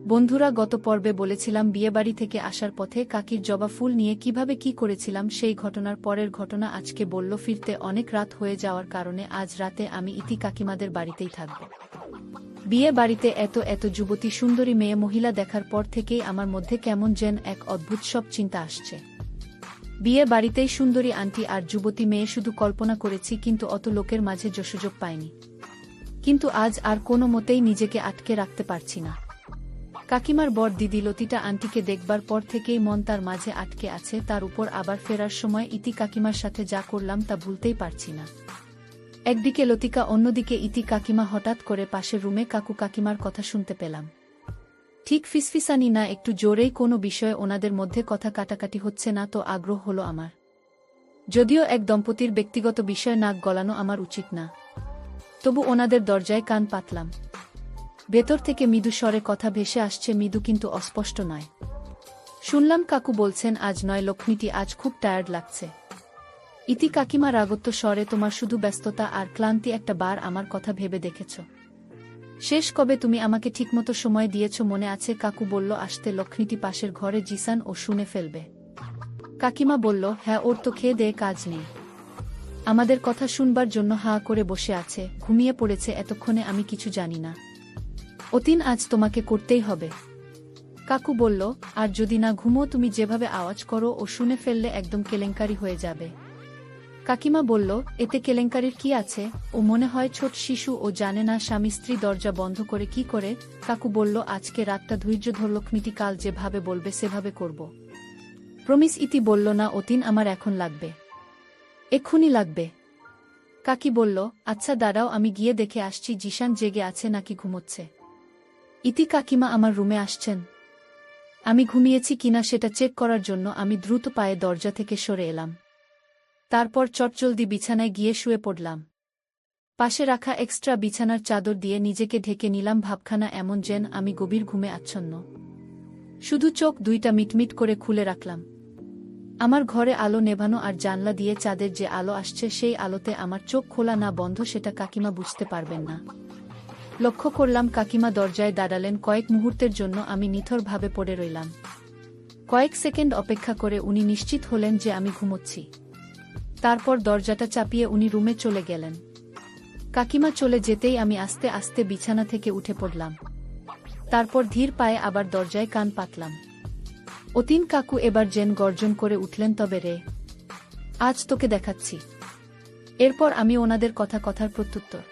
বন্ধুরা, গত পর্বে বলেছিলাম বিয়েবাড়ি থেকে আসার পথে কাকির জবা ফুল নিয়ে কিভাবে কি করেছিলাম সেই ঘটনার পরের ঘটনা আজকে বলল। ফিরতে অনেক রাত হয়ে যাওয়ার কারণে আজ রাতে আমি ইতি কাকিমাদের বাড়িতেই থাকব। বিয়ে বাড়িতে এত এত যুবতী সুন্দরী মেয়ে মহিলা দেখার পর থেকেই আমার মধ্যে কেমন যেন এক অদ্ভুত সব চিন্তা আসছে। বিয়ে বাড়িতেই সুন্দরী আন্টি আর যুবতী মেয়ে শুধু কল্পনা করেছি, কিন্তু অত লোকের মাঝে সুযোগ পাইনি। কিন্তু আজ আর কোনো মতেই নিজেকে আটকে রাখতে পারছি না। কাকিমার বর দিদি লতিটা আন্টিকে দেখবার পর থেকেই মন তার মাঝে আটকে আছে, তার উপর আবার ফেরার সময় ইতি কাকিমার সাথে যা করলাম তা ভুলতেই পারছি না। একদিকে লতিকা, অন্যদিকে ইতি কাকিমা। হঠাৎ করে পাশের রুমে কাকু কাকিমার কথা শুনতে পেলাম। ঠিক ফিসফিসানি না, একটু জোরেই। কোনো বিষয়ে ওনাদের মধ্যে কথা কাটাকাটি হচ্ছে না তো আগ্রহ হলো আমার। যদিও এক দম্পতির ব্যক্তিগত বিষয় নাক গলানো আমার উচিত না, তবু ওনাদের দরজায় কান পাতলাম। ভেতর থেকে মৃদু স্বরে কথা ভেসে আসছে, মৃদু কিন্তু অস্পষ্ট নয়। শুনলাম কাকু বলছেন আজ নয় লক্ষ্মীটি, আজ খুব টায়ার্ড লাগছে। ইতি কাকিমা রাগত্ব স্বরে, তোমার শুধু ব্যস্ততা আর ক্লান্তি একটা বার আমার কথা ভেবে দেখেছ? শেষ কবে তুমি আমাকে ঠিকমতো সময় দিয়েছ মনে আছে? কাকু বলল আসতে লক্ষ্মীটি পাশের ঘরে জিসান ও শুনে ফেলবে। কাকিমা বলল হ্যাঁ, ওর তো খেয়ে দেয়ে কাজ নেই, আমাদের কথা শুনবার জন্য হাঁ করে বসে আছে, ঘুমিয়ে পড়েছে এতক্ষণে আমি কিছু জানি না। অতীন, আজ তোমাকে করতেই হবে। কাকু বলল আর যদি না ঘুমো, তুমি যেভাবে আওয়াজ করো ও শুনে ফেললে একদম কেলেঙ্কারি হয়ে যাবে। কাকিমা বলল এতে কেলেঙ্কারির কি আছে? ও মনে হয় ছোট শিশু, ও জানে না স্বামী স্ত্রী দরজা বন্ধ করে কি করে। কাকু বলল আজকে রাতটা ধৈর্য ধর লক্ষ্মীটি, কাল যেভাবে বলবে সেভাবে করব। প্রমিস। ইতি বলল না অতীন, আমার এখন লাগবে, এক্ষুনি লাগবে। কাকি বলল আচ্ছা দাঁড়াও, আমি গিয়ে দেখে আসছি জিসান জেগে আছে নাকি ঘুমোচ্ছে। ইতি কাকিমা আমার রুমে আসছেন। আমি ঘুমিয়েছি কিনা সেটা চেক করার জন্য আমি দ্রুত পায়ে দরজা থেকে সরে এলাম। তারপর চটজলদি বিছানায় গিয়ে শুয়ে পড়লাম। পাশে রাখা এক্সট্রা বিছানার চাদর দিয়ে নিজেকে ঢেকে নিলাম, ভাবখানা এমন যেন আমি গভীর ঘুমে আচ্ছন্ন। শুধু চোখ দুইটা মিটমিট করে খুলে রাখলাম। আমার ঘরে আলো নেভানো আর জানলা দিয়ে চাঁদের যে আলো আসছে সেই আলোতে আমার চোখ খোলা না বন্ধ সেটা কাকিমা বুঝতে পারবেন না। লক্ষ্য করলাম কাকিমা দরজায় দাঁড়ালেন। কয়েক মুহূর্তের জন্য আমি নিথরভাবে পড়ে রইলাম। কয়েক সেকেন্ড অপেক্ষা করে উনি নিশ্চিত হলেন যে আমি ঘুমোচ্ছি। তারপর দরজাটা চাপিয়ে উনি রুমে চলে গেলেন। কাকিমা চলে যেতেই আমি আস্তে আস্তে বিছানা থেকে উঠে পড়লাম। তারপর ধীর পায়ে আবার দরজায় কান পাতলাম। অতীন কাকু এবার যেন গর্জন করে উঠলেন, তবে রে, আজ তোকে দেখাচ্ছি। এরপর আমি ওনাদের কথার প্রত্যুত্তর।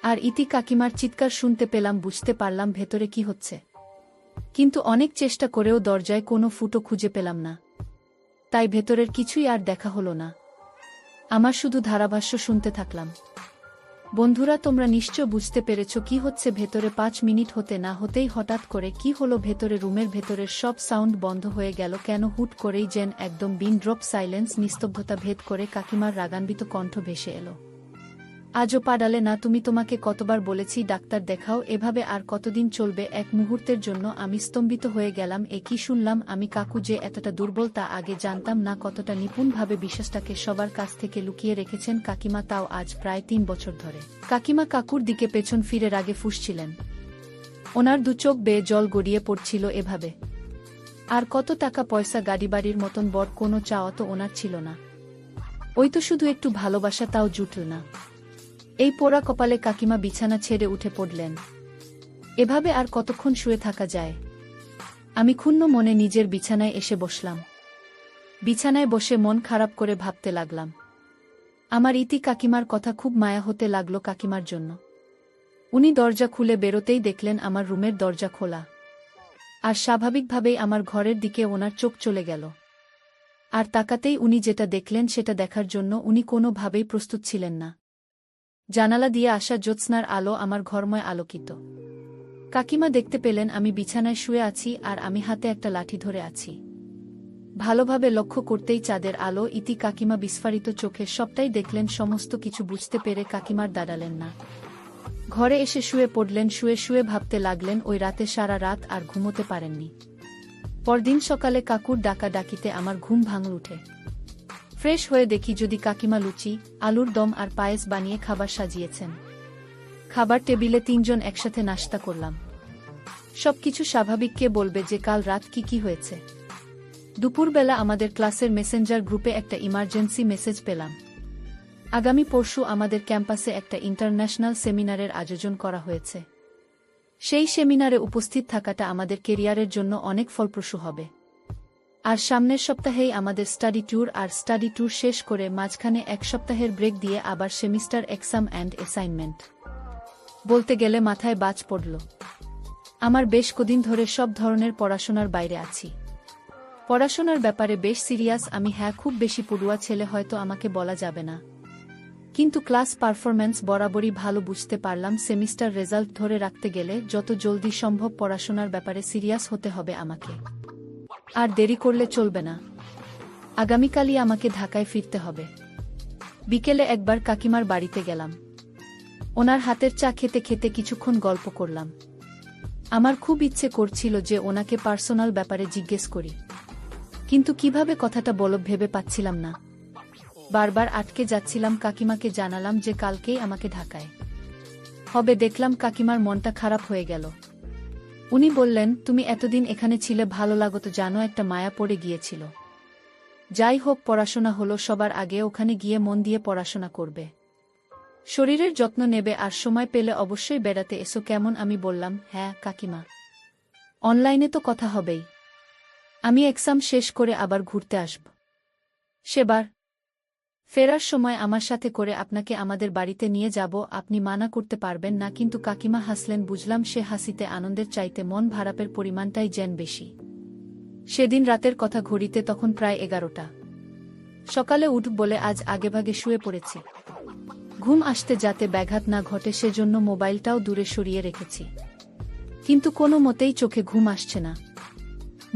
আর ইতি কাকিমার চিৎকার শুনতে পেলাম, বুঝতে পারলাম ভেতরে কি হচ্ছে। কিন্তু অনেক চেষ্টা করেও দরজায় কোনো ফুটো খুঁজে পেলাম না, তাই ভেতরের কিছুই আর দেখা হলো না। আমার শুধু ধারাভাষ্য শুনতে থাকলাম। বন্ধুরা, তোমরা নিশ্চয় বুঝতে পেরেছ কি হচ্ছে ভেতরে। 5 মিনিট হতে না হতেই হঠাৎ করে কি হলো, ভেতরে রুমের ভেতরের সব সাউন্ড বন্ধ হয়ে গেল। কেন? হুট করেই যেন একদম বিন ড্রপ সাইলেন্স, নিস্তব্ধতা ভেদ করে কাকিমার রাগান্বিত কণ্ঠ ভেসে এলো। আজও পাডালে না তুমি? তোমাকে কতবার বলেছি ডাক্তার দেখাও, এভাবে আর কতদিন চলবে? এক মুহূর্তের জন্য আমি স্তম্ভিত হয়ে গেলাম। এ কি শুনলাম আমি? কাকু যে এতটা দুর্বল তা আগে জানতাম না। কতটা নিপুণভাবে বিশ্বাসটাকে সবার কাছ থেকে লুকিয়ে রেখেছেন কাকিমা, তাও আজ প্রায় 3 বছর ধরে। কাকিমা কাকুর দিকে পেছন ফিরে রাগে ফুঁসছিলেন। ওনার দু চোখ বেয়ে জল গড়িয়ে পড়ছিল এভাবে। আর কত টাকা পয়সা, গাড়ি বাড়ির মতন বড় কোনো চাওয়া তো ওনার ছিল না। ওই তো শুধু একটু ভালোবাসা, তাও জুটল না। এই পোড়া কপালে কাকিমা বিছানা ছেড়ে উঠে পড়লেন। এভাবে আর কতক্ষণ শুয়ে থাকা যায়? আমি ক্ষুণ্ণ মনে নিজের বিছানায় এসে বসলাম। বিছানায় বসে মন খারাপ করে ভাবতে লাগলাম। আমার ইতি কাকিমার কথা খুব মায়া হতে লাগলো কাকিমার জন্য। উনি দরজা খুলে বেরোতেই দেখলেন আমার রুমের দরজা খোলা। আর স্বাভাবিকভাবেই আমার ঘরের দিকে ওনার চোখ চলে গেল। আর তাকাতেই উনি যেটা দেখলেন সেটা দেখার জন্য উনি কোনোভাবেই প্রস্তুত ছিলেন না। জানালা দিয়ে আসা জ্যোৎস্নার আলো আমার ঘরময় আলোকিত। কাকিমা দেখতে পেলেন আমি বিছানায় শুয়ে আছি আর আমি হাতে একটা লাঠি ধরে আছি। ভালোভাবে লক্ষ্য করতেই চাঁদের আলো। ইতি কাকিমা বিস্ফারিত চোখে সবটাই দেখলেন। সমস্ত কিছু বুঝতে পেরে কাকিমার দাঁড়ালেন না, ঘরে এসে শুয়ে পড়লেন। শুয়ে শুয়ে ভাবতে লাগলেন ওই রাতে সারা রাত আর ঘুমোতে পারেননি। পরদিন সকালে কাকুর ডাকা ডাকিতে আমার ঘুম ভাঙল। উঠে ফ্রেশ হয়ে দেখি যদি কাকিমা লুচি, আলুর দম আর পায়েস বানিয়ে খাবার সাজিয়েছেন। খাবার টেবিলে 3 জন একসাথে নাশতা করলাম। সবকিছু স্বাভাবিক, কে বলবে যে কাল রাত কি হয়েছে। দুপুরবেলা আমাদের ক্লাসের মেসেঞ্জার গ্রুপে একটা ইমার্জেন্সি মেসেজ পেলাম। আগামী পরশু আমাদের ক্যাম্পাসে একটা ইন্টারন্যাশনাল সেমিনারের আয়োজন করা হয়েছে। সেই সেমিনারে উপস্থিত থাকাটা আমাদের কেরিয়ারের জন্য অনেক ফলপ্রসূ হবে। আর সামনের সপ্তাহেই আমাদের স্টাডি ট্যুর, আর স্টাডি ট্যুর শেষ করে মাঝখানে এক সপ্তাহের ব্রেক দিয়ে আবার সেমিস্টার এক্সাম অ্যান্ড অ্যাসাইনমেন্ট। বলতে গেলে মাথায় বাজ পড়ল। আমার বেশ কদিন ধরে সব ধরনের পড়াশোনার বাইরে আছি। পড়াশোনার ব্যাপারে বেশ সিরিয়াস আমি। হ্যাঁ, খুব বেশি পড়ুয়া ছেলে হয়তো আমাকে বলা যাবে না, কিন্তু ক্লাস পারফরম্যান্স বরাবরই ভালো। বুঝতে পারলাম সেমিস্টার রেজাল্ট ধরে রাখতে গেলে যত জলদি সম্ভব পড়াশোনার ব্যাপারে সিরিয়াস হতে হবে আমাকে। আর দেরি করলে চলবে না। আগামীকালই আমাকে ঢাকায় ফিরতে হবে। বিকেলে একবার কাকিমার বাড়িতে গেলাম। ওনার হাতের চা খেতে খেতে কিছুক্ষণ গল্প করলাম। আমার খুব ইচ্ছে করছিল যে ওনাকে পার্সোনাল ব্যাপারে জিজ্ঞেস করি, কিন্তু কিভাবে কথাটা বলব ভেবে পাচ্ছিলাম না। বারবার আটকে যাচ্ছিলাম। কাকিমাকে জানালাম যে কালকেই আমাকে ঢাকায় হবে। দেখলাম কাকিমার মনটা খারাপ হয়ে গেল। উনি বললেন, তুমি এতদিন এখানে ছিলে, ভালো লাগতো জানো, একটা মায়া পড়ে গিয়েছিল। যাই হোক, পড়াশোনা হলো, সবার আগে ওখানে গিয়ে মন দিয়ে পড়াশোনা করবে, শরীরের যত্ন নেবে, আর সময় পেলে অবশ্যই বেড়াতে এসো, কেমন? আমি বললাম, হ্যাঁ কাকিমা, অনলাইনে তো কথা হবেই। আমি এক্সাম শেষ করে আবার ঘুরতে আসব। সেবার ফেরার সময় আমার সাথে করে আপনাকে আমাদের বাড়িতে নিয়ে যাব, আপনি মানা করতে পারবেন না। কিন্তু কাকিমা হাসলেন। বুঝলাম সে হাসিতে আনন্দের চাইতে মন ভারাপের পরিমাণটাই যেন বেশি। সেদিন রাতের কথা, ঘড়িতে তখন প্রায় 11টা। সকালে উঠ বলে আজ আগেভাগে শুয়ে পড়েছি। ঘুম আসতে যাতে ব্যাঘাত না ঘটে সেজন্য মোবাইলটাও দূরে সরিয়ে রেখেছি, কিন্তু কোনো মতেই চোখে ঘুম আসছে না।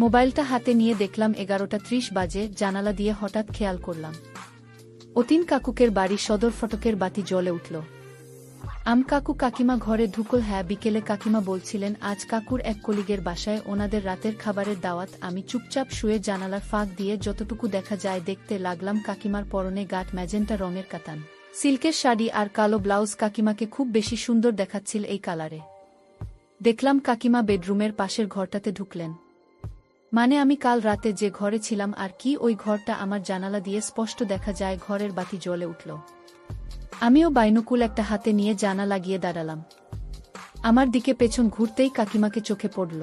মোবাইলটা হাতে নিয়ে দেখলাম 11:30 বাজে। জানালা দিয়ে হঠাৎ খেয়াল করলাম অতীন কাকুকের বাড়ি সদর ফটকের বাতি জ্বলে উঠল। কাকু কাকিমা ঘরে ঢুকল। হ্যাঁ, বিকেলে কাকিমা বলছিলেন আজ কাকুর এক কলিগের বাসায় ওনাদের রাতের খাবারের দাওয়াত। আমি চুপচাপ শুয়ে জানালার ফাঁক দিয়ে যতটুকু দেখা যায় দেখতে লাগলাম। কাকিমার পরনে গাঢ় ম্যাজেন্টা রঙের কাতান সিল্কের শাড়ি আর কালো ব্লাউজ। কাকিমাকে খুব বেশি সুন্দর দেখাচ্ছিল এই কালারে। দেখলাম কাকিমা বেডরুমের পাশের ঘরটাতে ঢুকলেন। মানে আমি কাল রাতে যে ঘরে ছিলাম আর কি, ওই ঘরটা আমার জানালা দিয়ে স্পষ্ট দেখা যায়। ঘরের বাতি জ্বলে উঠল। আমিও বাইনোকুল একটা হাতে নিয়ে জানা লাগিয়ে দাঁড়ালাম। আমার দিকে পেছন ঘুরতেই কাকিমাকে চোখে পড়ল।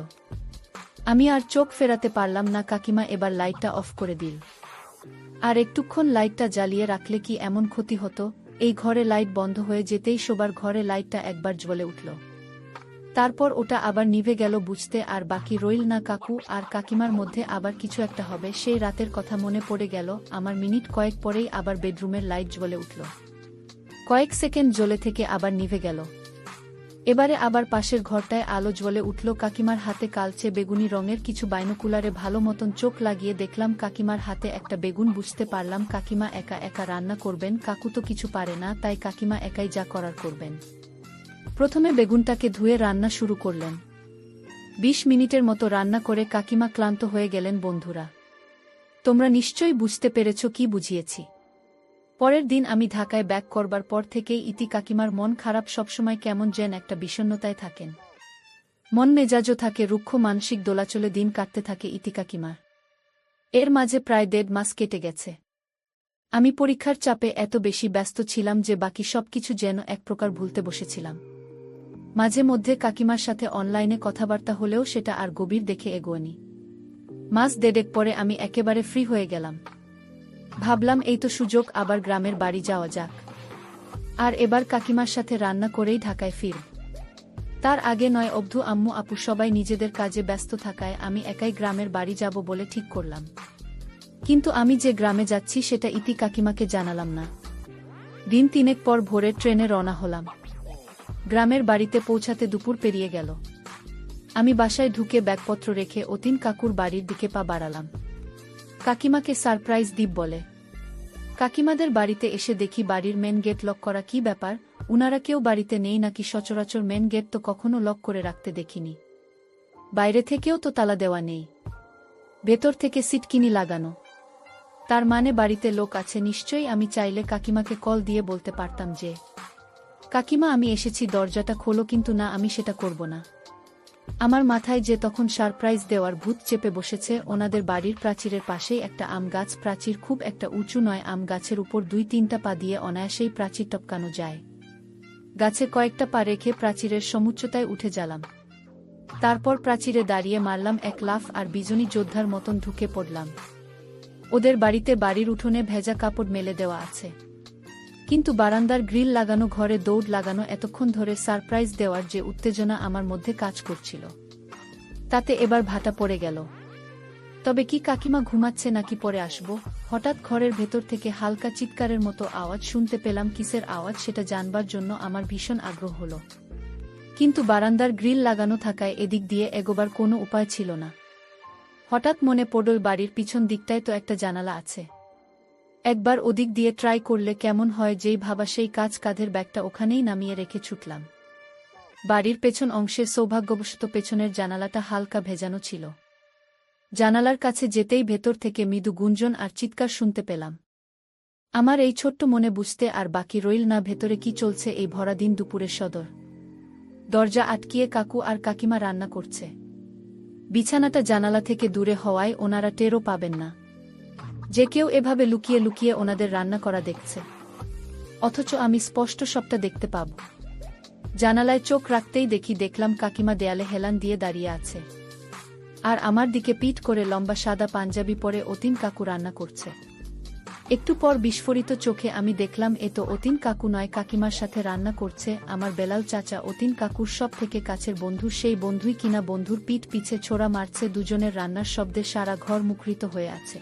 আমি আর চোখ ফেরাতে পারলাম না। কাকিমা এবার লাইটটা অফ করে দিল। আর একটুক্ষণ লাইটটা জ্বালিয়ে রাখলে কি এমন ক্ষতি হতো? এই ঘরে লাইট বন্ধ হয়ে যেতেই শোবার ঘরে লাইটটা একবার জ্বলে উঠল। তারপর ওটা আবার নিভে গেল। বুঝতে আর বাকি রইল না কাকু আর কাকিমার মধ্যে আবার কিছু একটা হবে। সেই রাতের কথা মনে পড়ে গেল আমার। মিনিট কয়েক পরেই আবার বেডরুমের লাইট জ্বলে উঠল। কয়েক সেকেন্ড জ্বলে থেকে আবার নিভে গেল। এবারে আবার পাশের ঘরটায় আলো জ্বলে উঠল। কাকিমার হাতে কালচে বেগুনি রঙের কিছু। বাইনোকুলারে ভালো মতন চোখ লাগিয়ে দেখলাম কাকিমার হাতে একটা বেগুন। বুঝতে পারলাম কাকিমা একা একা রান্না করবেন। কাকু তো কিছু পারে না, তাই কাকিমা একাই যা করার করবেন। প্রথমে বেগুনটাকে ধুয়ে রান্না শুরু করলেন। 20 মিনিটের মতো রান্না করে কাকিমা ক্লান্ত হয়ে গেলেন। বন্ধুরা, তোমরা নিশ্চয়ই বুঝতে পেরেছ কি বুঝিয়েছি। পরের দিন আমি ঢাকায় ব্যাক করবার পর থেকেই ইতি কাকিমার মন খারাপ। সবসময় কেমন যেন একটা বিষণ্ণতায় থাকেন। মন মেজাজও থাকে রুক্ষ। মানসিক দোলাচলে দিন কাটতে থাকে ইতি কাকিমার। এর মাঝে প্রায় 1.5 মাস কেটে গেছে। আমি পরীক্ষার চাপে এত বেশি ব্যস্ত ছিলাম যে বাকি সবকিছু যেন এক প্রকার ভুলতে বসেছিলাম। মাঝে মধ্যে কাকিমার সাথে অনলাইনে কথাবার্তা হলেও সেটা আর গভীর দেখে এগোয়নি। মাস 1.5 পরে আমি একেবারে ফ্রি হয়ে গেলাম। ভাবলাম এই তো সুযোগ, আবার গ্রামের বাড়ি যাওয়া যাক। আর এবার কাকিমার সাথে রান্না করেই ঢাকায় ফিরব। তার আগে নয়। অবধু আম্মু আপু সবাই নিজেদের কাজে ব্যস্ত থাকায় আমি একাই গ্রামের বাড়ি যাব বলে ঠিক করলাম। কিন্তু আমি যে গ্রামে যাচ্ছি সেটা ইতি কাকিমাকে জানালাম না। দিন 3 পর ভোরের ট্রেনে রওনা হলাম। গ্রামের বাড়িতে পৌঁছাতে দুপুর পেরিয়ে গেল। আমি বাসায় ঢুকে ব্যাগপত্র রেখে অতীন কাকুর বাড়ির দিকে পা বাড়ালাম। কাকিমাকে সারপ্রাইজ দিব বলে। কাকিমাদের বাড়িতে এসে দেখি বাড়ির মেন গেট লক করা। কি ব্যাপার, উনারা কেউ বাড়িতে নেই নাকি? সচরাচর মেন গেট তো কখনো লক করে রাখতে দেখিনি। বাইরে থেকেও তো তালা দেওয়া নেই, ভেতর থেকে সিটকিনি লাগানো। তার মানে বাড়িতে লোক আছে নিশ্চয়ই। আমি চাইলে কাকিমাকে কল দিয়ে বলতে পারতাম যে, কাকিমা আমি এসেছি, দরজাটা খোলো, কিন্তু না, আমি সেটা করব না। আমার মাথায় যে তখন সারপ্রাইজ দেওয়ার ভূত চেপে বসেছে। ওনাদের বাড়ির প্রাচীরের পাশেই একটা আম গাছ। প্রাচীর খুব একটা উঁচু নয়, আম গাছের উপর 2-3টা পা দিয়ে অনায়াসেই প্রাচীর টপকানো যায়। গাছে কয়েকটা পা রেখে প্রাচীরের সমুচ্চতায় উঠে গেলাম। তারপর প্রাচীরে দাঁড়িয়ে মারলাম এক লাফ আর বিজনী যোদ্ধার মতন ঢুকে পড়লাম। ওদের বাড়িতে বাড়ির উঠোনে ভেজা কাপড় মেলে দেওয়া আছে, কিন্তু বারান্দার গ্রিল লাগানো, ঘরে দৌড় লাগানো। এতক্ষণ ধরে সারপ্রাইজ দেওয়ার যে উত্তেজনা আমার মধ্যে কাজ করছিল, তাতে এবার ভাটা পড়ে গেল। তবে কি কাকিমা ঘুমাচ্ছে নাকি পরে আসব? হঠাৎ ঘরের ভেতর থেকে হালকা চিৎকারের মতো আওয়াজ শুনতে পেলাম। কিসের আওয়াজ সেটা জানবার জন্য আমার ভীষণ আগ্রহ হলো, কিন্তু বারান্দার গ্রিল লাগানো থাকায় এদিক দিয়ে এগোবার কোনো উপায় ছিল না। হঠাৎ মনে পড়ল বাড়ির পিছন দিকটায় তো একটা জানালা আছে, একবার ওদিক দিয়ে ট্রাই করলে কেমন হয়। যেই ভাবা সেই কাজ, কাঁধের ব্যাগটা ওখানেই নামিয়ে রেখে ছুটলাম। বাড়ির পেছন অংশে সৌভাগ্যবশত পেছনের জানালাটা হালকা ভেজানো ছিল। জানালার কাছে যেতেই ভেতর থেকে মৃদু গুঞ্জন আর চিৎকার শুনতে পেলাম। আমার এই ছোট্ট মনে বুঝতে আর বাকি রইল না ভেতরে কি চলছে এই ভরা দিন দুপুরের সদর। দরজা আটকিয়ে কাকু আর কাকিমা রান্না করছে। বিছানাটা জানালা থেকে দূরে হওয়ায় ওনারা টেরও পাবেন না যে কেউ এভাবে লুকিয়ে লুকিয়ে ওনাদের রান্না করা দেখছে, অথচ আমি স্পষ্ট সবটা দেখতে পাব। জানালায় চোখ রাখতেই দেখলাম কাকিমা দেয়ালে হেলান দিয়ে দাঁড়িয়ে আছে, আর আমার দিকে পিঠ করে লম্বা সাদা পাঞ্জাবি পরে অতীন কাকু রান্না করছে। একটু পর বিস্ফোরিত চোখে আমি দেখলাম এ তো অতীন কাকু নয়, কাকিমার সাথে রান্না করছে আমার বেলাল চাচা। অতীন কাকুর সব থেকে কাছের বন্ধু, সেই বন্ধুই কিনা বন্ধুর পিঠ পিছে ছোড়া মারছে। দুজনের রান্নার শব্দে সারা ঘর মুখরিত হয়ে আছে।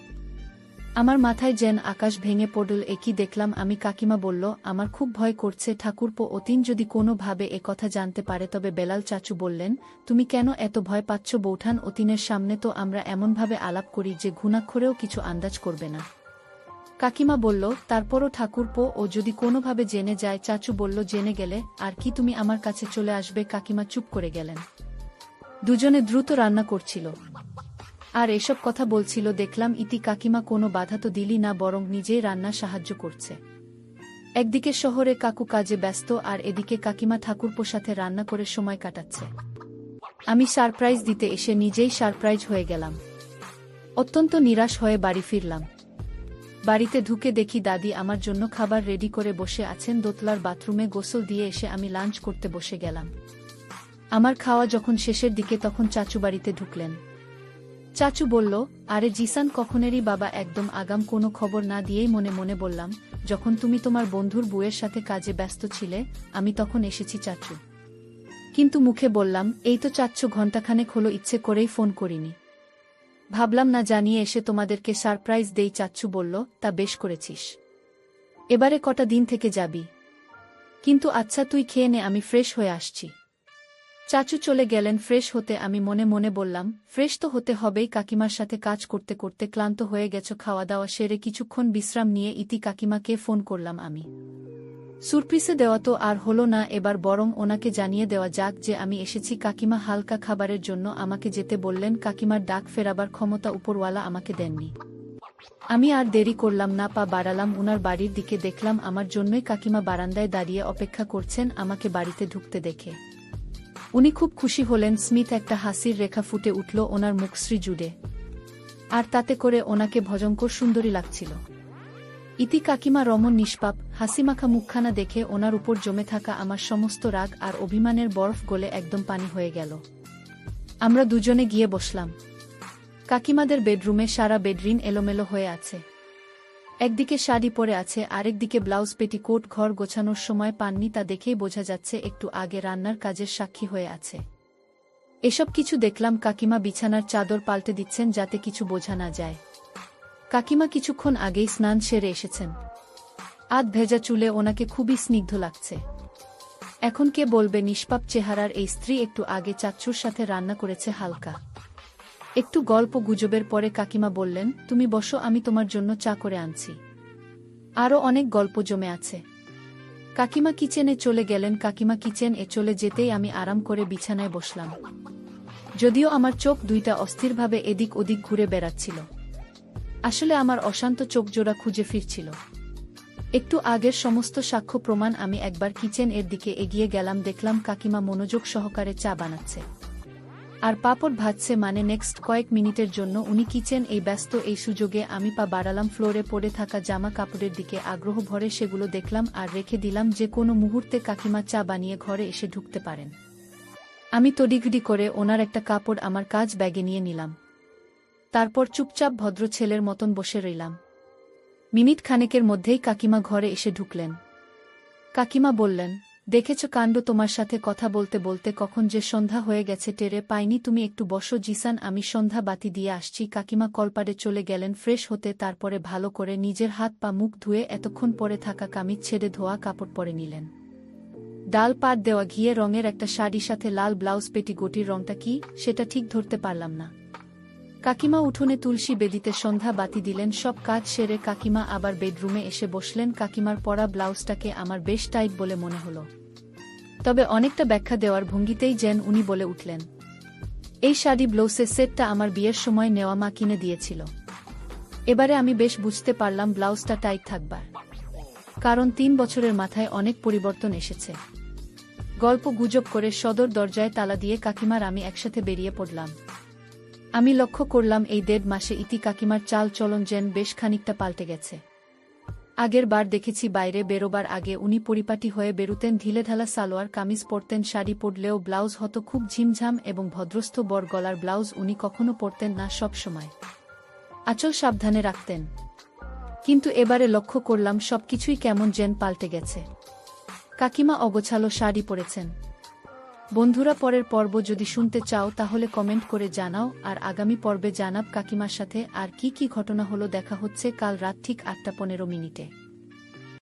আমার মাথায় যেন আকাশ ভেঙে পড়ল। একই দেখলাম আমি। কাকিমা বলল, আমার খুব ভয় করছে ঠাকুরপো, অতীন যদি কোনো ভাবে এ কথা জানতে পারে তবে। বেলাল চাচু বললেন, তুমি কেন এত ভয় পাচ্ছ বৌঠান? অতীনের সামনে তো আমরা এমনভাবে আলাপ করি যে ঘুণাক্ষরেও কিছু আন্দাজ করবে না। কাকিমা বলল, তারপরও ঠাকুরপো, ও যদি কোনোভাবে জেনে যায়? চাচু বলল, জেনে গেলে আর কি, তুমি আমার কাছে চলে আসবে। কাকিমা চুপ করে গেলেন। দুজনে দ্রুত রান্না করছিল আর এসব কথা বলছিল। দেখলাম ইতি কাকিমা কোনো বাধা তো দিলি না, বরং নিজেই রান্না সাহায্য করছে। একদিকে শহরে কাকু কাজে ব্যস্ত, আর এদিকে কাকিমা ঠাকুরপোর সাথে রান্না করে সময় কাটাচ্ছে। আমি সারপ্রাইজ দিতে এসে নিজেই সারপ্রাইজ হয়ে গেলাম। অত্যন্ত নিরাশ হয়ে বাড়ি ফিরলাম। বাড়িতে ঢুকে দেখি দাদি আমার জন্য খাবার রেডি করে বসে আছেন দোতলার বাথরুমে। গোসল দিয়ে এসে আমি লাঞ্চ করতে বসে গেলাম। আমার খাওয়া যখন শেষের দিকে তখন চাচু বাড়িতে ঢুকলেন। চাচু বলল, আরে জিসান কখনেরই বাবা। একদম আগাম কোনো খবর না দিয়েই মনে মনে বললাম, যখন তুমি তোমার বন্ধুর বউয়ের সাথে কাজে ব্যস্ত ছিলে আমি তখন এসেছি চাচু। কিন্তু মুখে বললাম, এই তো চাচ্ছ ঘণ্টাখানেক হলো, ইচ্ছে করেই ফোন করিনি। ভাবলাম না জানিয়ে এসে তোমাদেরকে সারপ্রাইজ দেই। চাচ্চু বলল, তা বেশ করেছিস, এবারে কটা দিন থেকে যাবি? কিন্তু আচ্ছা তুই খেয়ে নে, আমি ফ্রেশ হয়ে আসছি। চাচু চলে গেলেন ফ্রেশ হতে। আমি মনে মনে বললাম, ফ্রেশ তো হতে হবেই, কাকিমার সাথে কাজ করতে করতে ক্লান্ত হয়ে গেছ। খাওয়া দাওয়া সেরে কিছুক্ষণ বিশ্রাম নিয়ে ইতি কাকিমাকে ফোন করলাম আমি। সুরপ্রিসে দেওয়া তো আর হলো না, এবার বরং ওনাকে জানিয়ে দেওয়া যাক যে আমি এসেছি। কাকিমা হালকা খাবারের জন্য আমাকে যেতে বললেন। কাকিমার ডাক ফেরাবার ক্ষমতা উপরওয়ালা আমাকে দেননি। আমি আর দেরি করলাম না, পা বাড়ালাম উনার বাড়ির দিকে। দেখলাম আমার জন্যই কাকিমা বারান্দায় দাঁড়িয়ে অপেক্ষা করছেন আমাকে বাড়িতে ঢুকতে দেখে। উনি খুব খুশি হলেন। স্মিথ একটা হাসির রেখা ফুটে উঠল ওনার মুখশ্রী জুড়ে, আর তাতে করে ওনাকে ভয়ঙ্কর সুন্দরী লাগছিল। ইতি কাকিমা রমণ নিষ্পাপ হাসিমাখা মুখখানা দেখে ওনার উপর জমে থাকা আমার সমস্ত রাগ আর অভিমানের বরফ গলে একদম পানি হয়ে গেল। আমরা দুজনে গিয়ে বসলাম। কাকিমাদের বেডরুমে সারা বেডরিন এলোমেলো হয়ে আছে। একদিকে শাড়ি পরে আছে, আরেকদিকে ব্লাউজ পেটিকোট। ঘর গোছানোর সময় পাননি, তা দেখেই বোঝা যাচ্ছে একটু আগে রান্নার কাজের সাক্ষী হয়ে আছে। এসব কিছু দেখলাম কাকিমা বিছানার চাদর পাল্টে দিচ্ছেন যাতে কিছু বোঝা না যায়। কাকিমা কিছুক্ষণ আগেই স্নান সেরে এসেছেন। আধ ভেজা চুলে ওনাকে খুবই স্নিগ্ধ লাগছে। এখন কে বলবে নিষ্পাপ চেহারার এই স্ত্রী একটু আগে চাচ্চুর সাথে রান্না করেছে হালকা। একটু গল্প গুজবের পরে কাকিমা বললেন, তুমি বসো, আমি তোমার জন্য চা করে আনছি। আরও অনেক গল্প জমে আছে। কাকিমা কিচেনে চলে গেলেন। কাকিমা কিচেন এ চলে যেতেই আমি আরাম করে বিছানায় বসলাম। যদিও আমার চোখ দুইটা অস্থিরভাবে এদিক ওদিক ঘুরে বেড়াচ্ছিল। আসলে আমার অশান্ত চোখজোড়া খুঁজে ফিরছিল। একটু আগের সমস্ত সাক্ষ্য প্রমাণ। আমি একবার কিচেন এর দিকে এগিয়ে গেলাম। দেখলাম কাকিমা মনোযোগ সহকারে চা বানাচ্ছে। আর পাপড় ভাজছে মানে নেক্সট কয়েক মিনিটের জন্য উনি কিচেন এই ব্যস্ত। এই সুযোগে আমি পা বাড়ালাম ফ্লোরে পড়ে থাকা জামা কাপড়ের দিকে, আগ্রহ ভরে সেগুলো দেখলাম আর রেখে দিলাম যে কোনো মুহূর্তে কাকিমা চা বানিয়ে ঘরে এসে ঢুকতে পারেন। আমি তড়িঘড়ি করে ওনার একটা কাপড় আমার কাজ ব্যাগে নিয়ে নিলাম। তারপর চুপচাপ ভদ্র ছেলের মতন বসে রইলাম। মিনিট খানেকের মধ্যেই কাকিমা ঘরে এসে ঢুকলেন। কাকিমা বললেন, দেখেছ কাণ্ড, তোমার সাথে কথা বলতে বলতে কখন যে সন্ধ্যা হয়ে গেছে টেরে পাইনি। তুমি একটু বসো জিসান, আমি সন্ধ্যা বাতি দিয়ে আসছি। কাকিমা কলপাড়ে চলে গেলেন ফ্রেশ হতে, তারপরে ভালো করে নিজের হাত পা মুখ ধুয়ে এতক্ষণ পরে থাকা কামিজ ছেড়ে ধোয়া কাপড় পরে নিলেন। ডাল পাট দেওয়া ঘিয়ে রঙের একটা শাড়ির সাথে লাল ব্লাউজ, পেটিকোটির রংটা কি সেটা ঠিক ধরতে পারলাম না। কাকিমা উঠোনে তুলসী বেদিতে সন্ধ্যা বাতি দিলেন। সব কাজ সেরে কাকিমা আবার বেডরুমে এসে বসলেন। কাকিমার পরা ব্লাউজটাকে আমার বেশ টাইট বলে মনে হলো, তবে অনেকটা ব্যাখ্যা দেওয়ার ভঙ্গিতেই যেন উনি বলে উঠলেন, এই শাড়ি ব্লাউজের সেটটা আমার বিয়ের সময় নেওয়া মা কিনে দিয়েছিল। এবারে আমি বেশ বুঝতে পারলাম ব্লাউজটা টাইট থাকবার কারণ 3 বছরের মাথায় অনেক পরিবর্তন এসেছে। গল্প গুজব করে সদর দরজায় তালা দিয়ে কাকিমার আমি একসাথে বেরিয়ে পড়লাম। আমি লক্ষ্য করলাম এই 1.5 মাসে ইতি কাকিমার চাল চলন যেন বেশ খানিকটা পাল্টে গেছে। আগের বার দেখেছি বাইরে বেরোবার আগে উনি পরিপাটি হয়ে বেরুতেন, ঢিলেঢালা সালোয়ার কামিজ পরতেন, শাড়ি পরলেও ব্লাউজ হতো খুব ঝিমঝাম এবং ভদ্রস্থ। বড় গলার ব্লাউজ উনি কখনো পরতেন না, সব সময় আঁচল সাবধানে রাখতেন। কিন্তু এবারে লক্ষ্য করলাম সবকিছুই কেমন যেন পাল্টে গেছে। কাকিমা অগোছালো শাড়ি পরেছেন। বন্ধুরা, পরের পর্ব যদি শুনতে চাও তাহলে কমেন্ট করে জানাও, আর আগামী পর্বে জানাব কাকিমার সাথে আর কি কি ঘটনা হলো। দেখা হচ্ছে কাল রাত ঠিক 8টা 15 মিনিটে।